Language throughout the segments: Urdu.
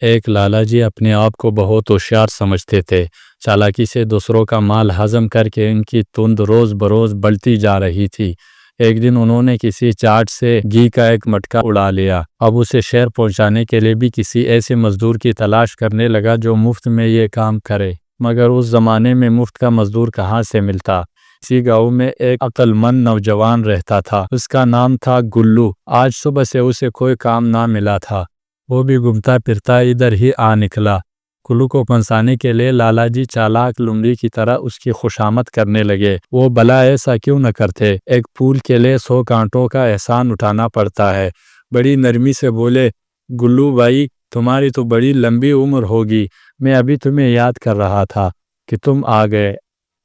ایک لالا جی اپنے آپ کو بہت ہوشیار سمجھتے تھے۔ چالاکی سے دوسروں کا مال ہضم کر کے ان کی تند روز بروز بڑھتی جا رہی تھی۔ ایک دن انہوں نے کسی چاٹ سے گھی کا ایک مٹکا اڑا لیا۔ اب اسے شہر پہنچانے کے لیے بھی کسی ایسے مزدور کی تلاش کرنے لگا جو مفت میں یہ کام کرے، مگر اس زمانے میں مفت کا مزدور کہاں سے ملتا۔ اسی گاؤں میں ایک عقل مند نوجوان رہتا تھا، اس کا نام تھا گلو۔ آج صبح سے اسے کوئی کام نہ ملا تھا، وہ بھی گھومتا پھرتا ادھر ہی آ نکلا۔ گلو کو پھنسانے کے لیے لالا جی چالاک لومڑی کی طرح اس کی خوشامد کرنے لگے۔ وہ بھلا ایسا کیوں نہ کرتے، ایک پھول کے لیے 100 کانٹوں کا احسان اٹھانا پڑتا ہے۔ بڑی نرمی سے بولے، گلو بھائی تمہاری تو بڑی لمبی عمر ہوگی، میں ابھی تمہیں یاد کر رہا تھا کہ تم آ گئے۔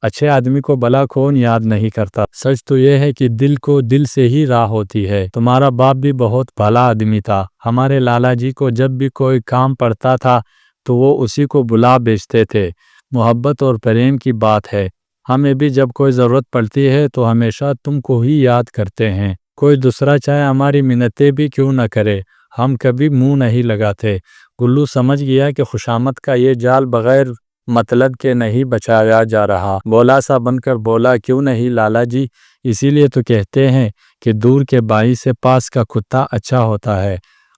اچھے آدمی کو بھلا کون یاد نہیں کرتا، سچ تو یہ ہے کہ دل کو دل سے ہی راہ ہوتی ہے۔ تمہارا باپ بھی بہت بھلا آدمی تھا، ہمارے لالا جی کو جب بھی کوئی کام پڑتا تھا تو وہ اسی کو بلا بھیجتے تھے۔ محبت اور پریم کی بات ہے، ہمیں بھی جب کوئی ضرورت پڑتی ہے تو ہمیشہ تم کو ہی یاد کرتے ہیں، کوئی دوسرا چاہے ہماری منتیں بھی کیوں نہ کرے، ہم کبھی منہ نہیں لگاتے۔ گلو سمجھ گیا کہ خوشامد کا یہ جال بغیر مطلب کے نہیں بچایا جا رہا، بولا سا بن کر بولا، کیوں نہیں لالا جی، اسی لیے تو کہتے ہیں کہ دور کے بھائی سے پاس کا کتا اچھا ہوتا ہے۔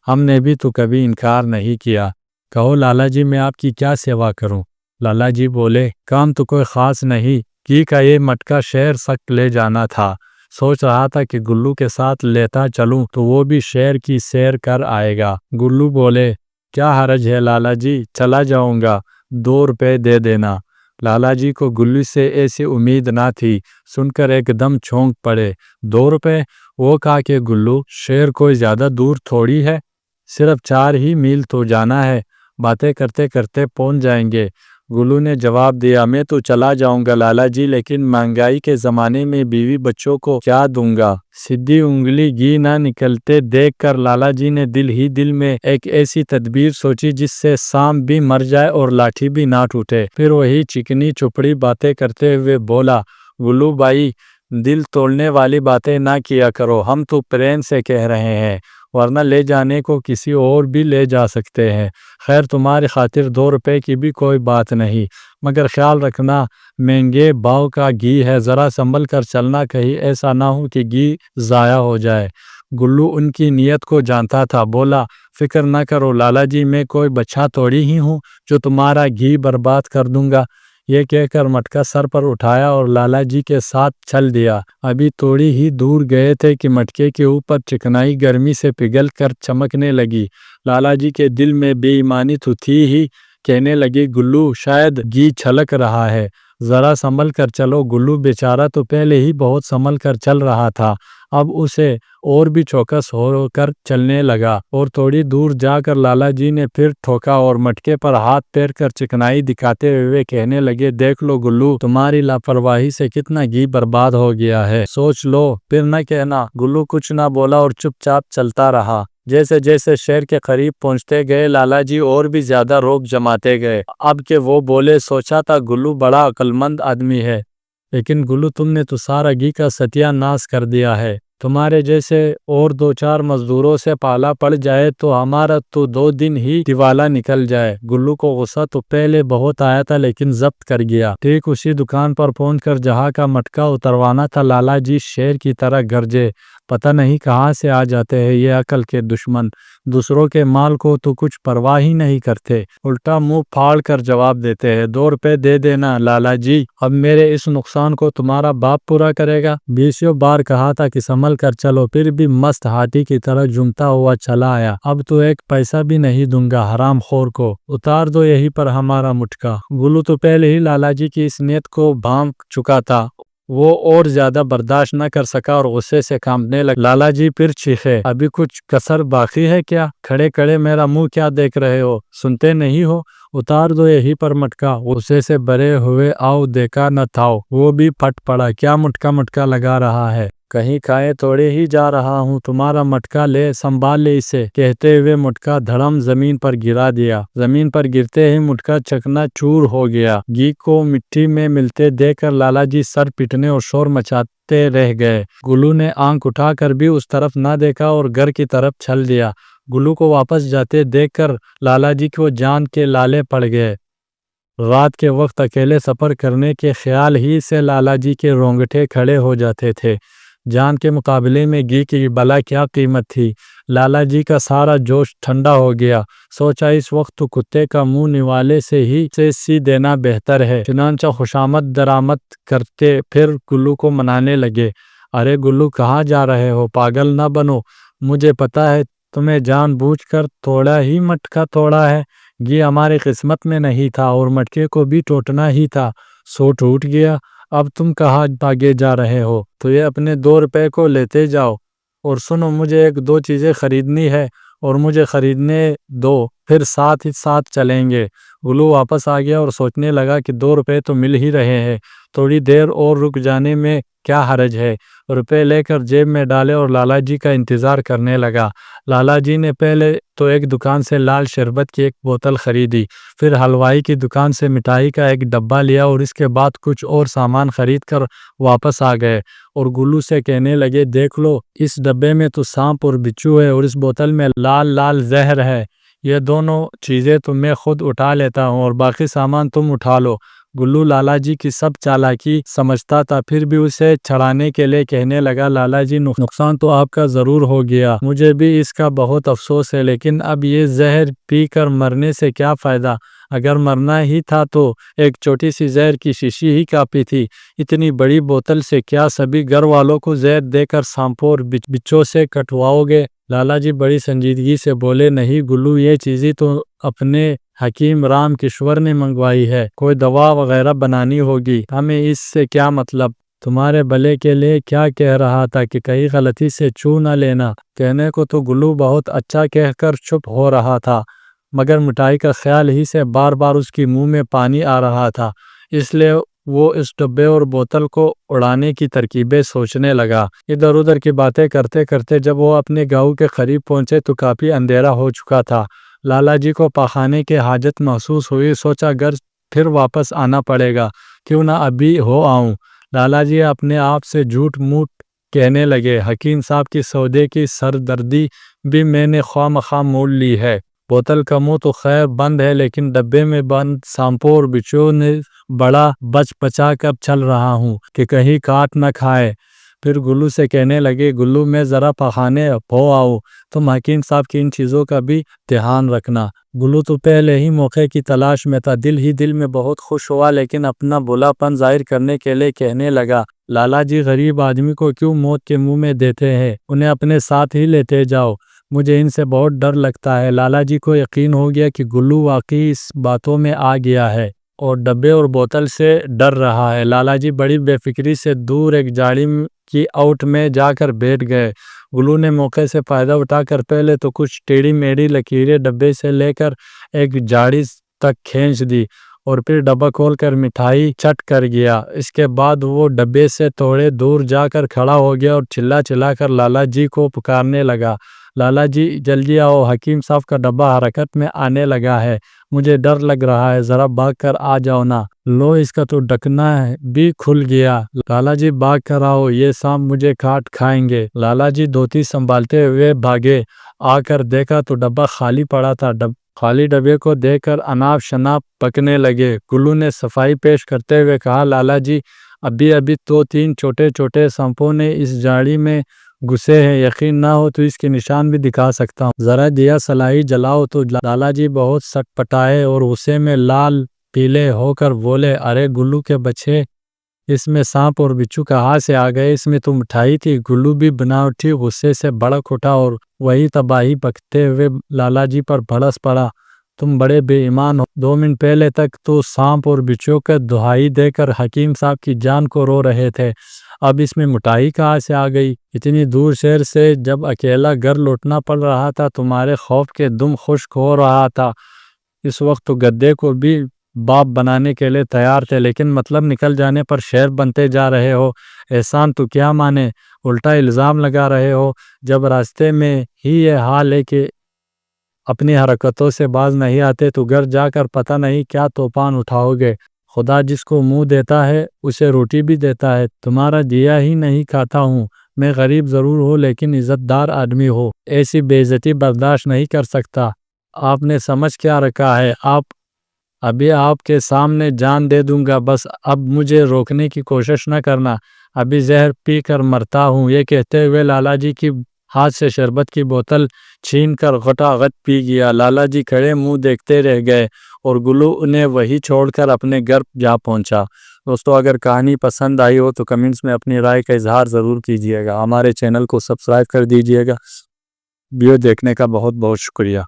ہم نے بھی تو کبھی انکار نہیں کیا، کہو لالا جی میں آپ کی کیا سیوا کروں۔ لالا جی بولے، کام تو کوئی خاص نہیں، گھی کا یہ مٹکا شہر تک لے جانا تھا، سوچ رہا تھا کہ گلو کے ساتھ لیتا چلوں تو وہ بھی شہر کی سیر کر آئے گا۔ گلو بولے، کیا حرج ہے لالا جی، چلا جاؤں گا، 2 روپے دے دینا۔ لالا جی کو گلو سے ایسی امید نہ تھی، سن کر ایک دم چونک پڑے۔ 2 روپے؟ وہ کہا کہ گلو شہر کوئی زیادہ دور تھوڑی ہے، صرف 4 ہی میل تو جانا ہے، باتیں کرتے کرتے پہنچ جائیں گے۔ گلو نے جواب دیا، میں تو چلا جاؤں گا لالا جی، لیکن مہنگائی کے زمانے میں بیوی بچوں کو کیا دوں گا۔ سیدھی انگلی گھی نہ نکلتے دیکھ کر لالا جی نے دل ہی دل میں ایک ایسی تدبیر سوچی جس سے سانپ بھی مر جائے اور لاٹھی بھی نہ ٹوٹے۔ پھر وہی چکنی چپڑی باتیں کرتے ہوئے بولا، گلو بھائی دل توڑنے والی باتیں نہ کیا کرو، ہم تو پریم سے کہہ رہے ہیں، ورنہ لے جانے کو کسی اور بھی لے جا سکتے ہیں۔ خیر تمہاری خاطر 2 روپے کی بھی کوئی بات نہیں، مگر خیال رکھنا مہنگے بھاؤ کا گھی ہے، ذرا سنبھل کر چلنا، کہیں ایسا نہ ہو کہ گھی ضائع ہو جائے۔ گلو ان کی نیت کو جانتا تھا، بولا، فکر نہ کرو لالا جی، میں کوئی بچہ تھوڑی ہی ہوں جو تمہارا گھی برباد کر دوں گا۔ یہ کہہ کر مٹکا سر پر اٹھایا اور لالا جی کے ساتھ چل دیا۔ ابھی تھوڑی ہی دور گئے تھے کہ مٹکے کے اوپر چکنائی گرمی سے پگھل کر چمکنے لگی۔ لالا جی کے دل میں بے ایمانی تو تھی ہی، کہنے لگے، گلو شاید گھی چھلک رہا ہے، ذرا سنبھل کر چلو۔ گلو بیچارہ تو پہلے ہی بہت سنبھل کر چل رہا تھا، اب اسے اور بھی چوکس ہو کر چلنے لگا، اور تھوڑی دور جا کر لالا جی نے پھر ٹھوکا اور مٹکے پر ہاتھ پھیر کر چکنائی دکھاتے ہوئے کہنے لگے، دیکھ لو گلو، تمہاری لاپرواہی سے کتنا گھی برباد ہو گیا ہے، سوچ لو، پھر نہ کہنا۔ گلو کچھ نہ بولا اور چپ چاپ چلتا رہا۔ جیسے جیسے شہر کے قریب پہنچتے گئے لالا جی اور بھی زیادہ روک جماتے گئے۔ اب کہ وہ بولے، سوچا تھا گلو بڑا عقل مند آدمی ہے، لیکن گلو تم نے تو سارا گھی کا ستیہ ناش کر دیا ہے، تمہارے جیسے اور 2-4 مزدوروں سے پالا پڑ جائے تو ہمارا تو 2 دن ہی دیوالا نکل جائے۔ گلو کو غصہ تو پہلے بہت آیا تھا لیکن ضبط کر گیا۔ ٹھیک اسی دکان پر پہنچ کر جہاں کا مٹکا اتروانا تھا، لالا جی شیر کی طرح گرجے، پتہ نہیں کہاں سے آ جاتے ہیں یہ عقل کے دشمن، دوسروں کے مال کو تو کچھ پرواہ ہی نہیں کرتے، الٹا منہ پھاڑ کر جواب دیتے ہیں، 2 روپے دے دینا لالا جی، اب میرے اس نقصان کو تمہارا باپ پورا کرے گا۔ 20 بار کہا تھا کہ سنبھل کر چلو، پھر بھی مست ہاتھی کی طرح جھومتا ہوا چلا آیا۔ اب تو 1 پیسہ بھی نہیں دوں گا حرام خور کو، اتار دو یہیں پر ہمارا مٹکا۔ گلو تو پہلے ہی لالا جی کی اس نیت کو بھانپ چکا تھا، وہ اور زیادہ برداشت نہ کر سکا اور غصے سے کانپنے لگا۔ لالا جی پھر چیخے، ابھی کچھ کسر باقی ہے کیا؟ کھڑے کھڑے میرا منہ کیا دیکھ رہے ہو، سنتے نہیں ہو؟ اتار دو یہیں پر مٹکا۔ غصے سے بھرے ہوئے آؤ دیکھا نہ تھاؤ وہ بھی پھٹ پڑا، کیا مٹکا لگا رہا ہے، کہیں کھائے توڑے ہی جا رہا ہوں، تمہارا مٹکا لے، سنبھال لے اسے، کہتے ہوئے مٹکا دھڑم زمین پر گرا دیا۔ زمین پر گرتے ہی مٹکا چکنا چور ہو گیا۔ گھی کو مٹی میں ملتے دیکھ کر لالا جی سر پیٹنے اور شور مچاتے رہ گئے۔ گلو نے آنکھ اٹھا کر بھی اس طرف نہ دیکھا اور گھر کی طرف چل دیا۔ گلو کو واپس جاتے دیکھ کر لالا جی کو جان کے لالے پڑ گئے۔ رات کے وقت اکیلے سفر کرنے کے خیال ہی سے لالا جی کے رونگٹے کھڑے ہو جاتے تھے۔ جان کے مقابلے میں گھی کی بلا کیا قیمت تھی۔ لالا جی کا سارا جوش ٹھنڈا ہو گیا۔ سوچا اس وقت تو کتے کا منہ نوالے سے ہی سی دینا بہتر ہے۔ چنانچہ خوشامد درآمد کرتے پھر گلو کو منانے لگے۔ ارے گلو، کہاں جا رہے ہو؟ پاگل نہ بنو، مجھے پتا ہے تمہیں جان بوجھ کر تھوڑا ہی مٹکا توڑا ہے۔ گھی ہماری قسمت میں نہیں تھا اور مٹکے کو بھی ٹوٹنا ہی تھا، سو ٹوٹ گیا۔ اب تم کہاں بھاگے جا رہے ہو؟ تو یہ اپنے 2 روپے کو لیتے جاؤ، اور سنو، مجھے 1-2 چیزیں خریدنی ہے اور مجھے خریدنے دو، پھر ساتھ ہی ساتھ چلیں گے۔ گلو واپس آ گیا اور سوچنے لگا کہ 2 روپے تو مل ہی رہے ہیں، تھوڑی دیر اور رک جانے میں کیا حرج ہے۔ روپے لے کر جیب میں ڈالے اور لالا جی کا انتظار کرنے لگا۔ لالا جی نے پہلے تو ایک دکان سے لال شربت کی 1 بوتل خریدی، پھر حلوائی کی دکان سے مٹھائی کا 1 ڈبہ لیا اور اس کے بعد کچھ اور سامان خرید کر واپس آ گئے اور گلو سے کہنے لگے، دیکھ لو، اس ڈبے میں تو سانپ اور بچھو ہے اور اس بوتل میں لال لال زہر ہے۔ یہ دونوں چیزیں تو میں خود اٹھا لیتا ہوں اور باقی سامان تم اٹھا لو۔ گلو لالا جی کی سب چالاکی سمجھتا تھا، پھر بھی اسے چھڑانے کے لیے کہنے لگا، لالا جی، نقصان تو آپ کا ضرور ہو گیا، مجھے بھی اس کا بہت افسوس ہے، لیکن اب یہ زہر پی کر مرنے سے کیا فائدہ؟ اگر مرنا ہی تھا تو ایک چھوٹی سی زہر کی شیشی ہی کافی تھی، اتنی بڑی بوتل سے کیا سبھی گھر والوں کو زہر دے کر سانپوں اور بچھو سے کٹواؤ گے؟ لالا جی بڑی سنجیدگی سے بولے، نہیں گلو، یہ چیزیں تو اپنے حکیم رام کشور نے منگوائی ہے، کوئی دوا وغیرہ بنانی ہوگی، ہمیں اس سے کیا مطلب؟ تمہارے بھلے کے لیے کیا کہہ رہا تھا کہ کہیں غلطی سے چھو نہ لینا۔ کہنے کو تو گلو بہت اچھا کہہ کر چپ ہو رہا تھا، مگر مٹھائی کا خیال ہی سے بار بار اس کی منہ میں پانی آ رہا تھا، اس لیے وہ اس ڈبے اور بوتل کو اڑانے کی ترکیبیں سوچنے لگا۔ ادھر ادھر کی باتیں کرتے کرتے جب وہ اپنے گاؤں کے قریب پہنچے تو کافی اندھیرا ہو چکا تھا۔ لالا جی کو پاخانے کی حاجت محسوس ہوئی، سوچا گھر پھر واپس آنا پڑے گا، کیوں نہ ابھی ہو آؤں۔ لالا جی اپنے آپ سے جھوٹ موٹ کہنے لگے، حکیم صاحب کی سودے کی سردردی بھی میں نے خواہ مخواہ مول لی ہے۔ بوتل کا منہ تو خیر بند ہے، لیکن ڈبے میں بند سانپوں اور بچھو نے بڑا بچ بچا کر چل رہا ہوں کہ کہیں کاٹ نہ کھائے۔ پھر گلو سے کہنے لگے، گلو، میں ذرا پخانے ہو آؤں، تم حکیم صاحب کی ان چیزوں کا بھی دھیان رکھنا۔ گلو تو پہلے ہی موقع کی تلاش میں تھا، دل ہی دل میں بہت خوش ہوا، لیکن اپنا بھولا پن ظاہر کرنے کے لیے کہنے لگا، لالا جی غریب آدمی کو کیوں موت کے منہ میں دیتے ہیں، انہیں اپنے ساتھ ہی لیتے جاؤ، مجھے ان سے بہت ڈر لگتا ہے۔ لالا جی کو یقین ہو گیا کہ گلو واقعی اس باتوں میں آ گیا ہے اور ڈبے اور بوتل سے ڈر رہا ہے۔ لالا جی بڑی بے فکری سے دور ایک جھاڑی کی اوٹ میں جا کر بیٹھ گئے۔ گلو نے موقع سے فائدہ اٹھا کر پہلے تو کچھ ٹیڑھی میڑھی لکیریں ڈبے سے لے کر ایک جھاڑی تک کھینچ دی اور پھر ڈبہ کھول کر مٹھائی چٹ کر گیا۔ اس کے بعد وہ ڈبے سے تھوڑے دور جا کر کھڑا ہو گیا اور چلا چلا کر لالا جی کو پکارنے لگا، لالا جی جلدی آؤ، حکیم صاحب کا ڈبہ حرکت میں آنے لگا ہے، مجھے ڈر لگ رہا ہے، ذرا بھاگ کر آ جاؤ نا۔ لو، اس کا تو ڈھکنا بھی کھل گیا، لالا جی بھاگ کر آؤ، یہ سانپ مجھے کاٹ کھائیں گے۔ لالا جی دھوتی سنبھالتے ہوئے بھاگے، آ کر دیکھا تو ڈبہ خالی پڑا تھا۔ خالی ڈبے کو دیکھ کر اناپ شناپ پکنے لگے۔ گلو نے صفائی پیش کرتے ہوئے کہا، لالا جی، ابھی تو 3 چھوٹے چھوٹے سانپوں نے اس جھاڑی میں گھسے ہیں، یقین نہ ہو تو اس کے نشان بھی دکھا سکتا ہوں، ذرا دیا سلائی جلاؤ۔ تو لالا جی بہت سٹ پٹائے اور غصے میں لال پیلے ہو کر بولے، ارے گلو کے بچے، اس میں سانپ اور بچھو کہاں سے آ گئے؟ اس میں تو مٹھائی تھی۔ گلو بھی بنا اٹھی غصے سے بھڑک اٹھا اور وہی تباہی بکتے ہوئے لالا جی پر بھڑس پڑا، تم بڑے بے ایمان ہو، 2 منٹ پہلے تک تو سانپ اور بچھو کا دہائی دے کر حکیم صاحب کی جان کو رو رہے تھے، اب اس میں مٹھائی کہاں سے آ گئی؟ اتنی دور شہر سے جب اکیلا گھر لوٹنا پڑ رہا تھا، تمہارے خوف کے دم خشک ہو رہا تھا، اس وقت تو گدھے کو بھی باپ بنانے کے لیے تیار تھے، لیکن مطلب نکل جانے پر شیر بنتے جا رہے ہو، احسان تو کیا مانے، الٹا الزام لگا رہے ہو، جب راستے میں ہی یہ حال ہے کہ اپنی حرکتوں سے باز نہیں آتے تو گھر جا کر پتہ نہیں کیا طوفان اٹھاؤ گے۔ خدا جس کو منہ دیتا ہے اسے روٹی بھی دیتا ہے، تمہارا دیا ہی نہیں کھاتا ہوں، میں غریب ضرور ہوں لیکن عزت دار آدمی ہو، ایسی بے عزتی برداشت نہیں کر سکتا۔ آپ نے سمجھ کیا رکھا ہے؟ ابھی آپ کے سامنے جان دے دوں گا، بس اب مجھے روکنے کی کوشش نہ کرنا، ابھی زہر پی کر مرتا ہوں۔ یہ کہتے ہوئے لالا جی کی ہاتھ سے شربت کی بوتل چھین کر غٹا غٹ پی گیا۔ لالا جی کھڑے منہ دیکھتے رہ گئے اور گلو انہیں وہی چھوڑ کر اپنے گھر جا پہنچا۔ دوستو، اگر کہانی پسند آئی ہو تو کمنٹس میں اپنی رائے کا اظہار ضرور کیجیے گا۔ ہمارے چینل کو سبسکرائب کر دیجیے گا۔ ویڈیو دیکھنے کا بہت بہت شکریہ۔